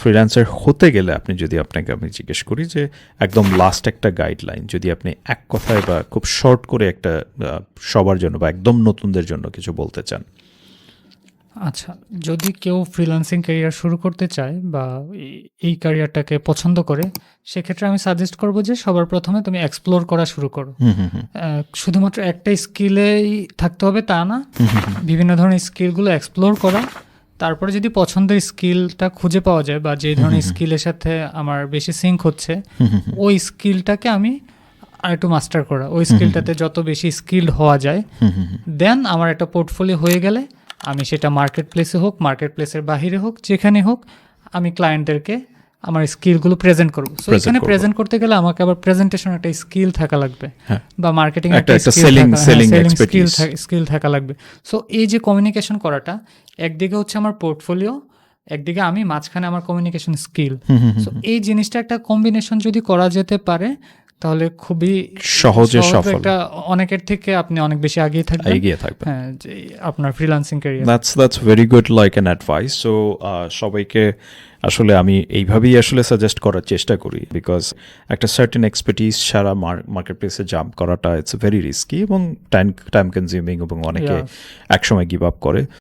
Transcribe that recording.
Freelancer হতে গেলে আপনাকে আমি জিজ্ঞেস করি যে একদম লাস্ট একটা গাইডলাইন যদি আপনি এক কথায় বা খুব শর্ট করে একটা সবার জন্য বা একদম নতুনদের জন্য কিছু বলতে চান। আচ্ছা, যদি কেউ ফ্রিল্যান্সিং ক্যারিয়ার শুরু করতে চায় বা এই ক্যারিয়ারটাকে পছন্দ করে, সেক্ষেত্রে আমি সাজেস্ট করব যে সবার প্রথমে তুমি এক্সপ্লোর করা শুরু করো। শুধুমাত্র একটা স্কিলেই থাকতে হবে তা না, বিভিন্ন ধরনের স্কিলগুলো এক্সপ্লোর করা। তারপরে যদি পছন্দের স্কিলটা খুঁজে পাওয়া যায় বা যে ধরনের স্কিলের সাথে আমার বেশি সিঙ্ক হচ্ছে, ওই স্কিলটাকে আমি আর একটু মাস্টার করা, ওই স্কিলটাতে যত বেশি স্কিলড হওয়া যায়, দেন আমার একটা পোর্টফোলিও হয়ে গেলে আমি সেটা মার্কেট প্লেসে হোক, মার্কেট প্লেসের বাহিরে হোক, যেখানে হোক, আমি ক্লায়েন্টদেরকে আমার স্কিলগুলো প্রেজেন্ট করবো। সো এখানে প্রেজেন্ট করতে গেলে আমাকে আবার প্রেজেন্টেশন একটা স্কিল থাকা লাগবে, বা মার্কেটিং একটা স্কিল থাকা লাগবে। সো এই যে কমিউনিকেশন করাটা, একদিকে হচ্ছে আমার পোর্টফোলিও, একদিকে আমি মাঝখানে আমার কমিউনিকেশন স্কিল। সো এই জিনিসটা একটা কম্বিনেশন যদি করা যেতে পারে, তাহলে খুবই সহজে সফল, একটা অনেকের থেকে আপনি অনেক বেশি এগিয়ে থাকবেন। হ্যাঁ, যে আপনার freelancing career. That's very good like an advice. So সবাইকে আসলে আমি এইভাবেই আসলে সাজেস্ট করার চেষ্টা করি, বিকজ একটা সার্টেন এক্সপার্টিস ছাড়া মার্কেট প্লেসে জাম্প করাটা ইটস ভেরি রিস্কি এবং টাইম কনজিউমিং, এবং অনেকে একসময় গিভ আপ করে।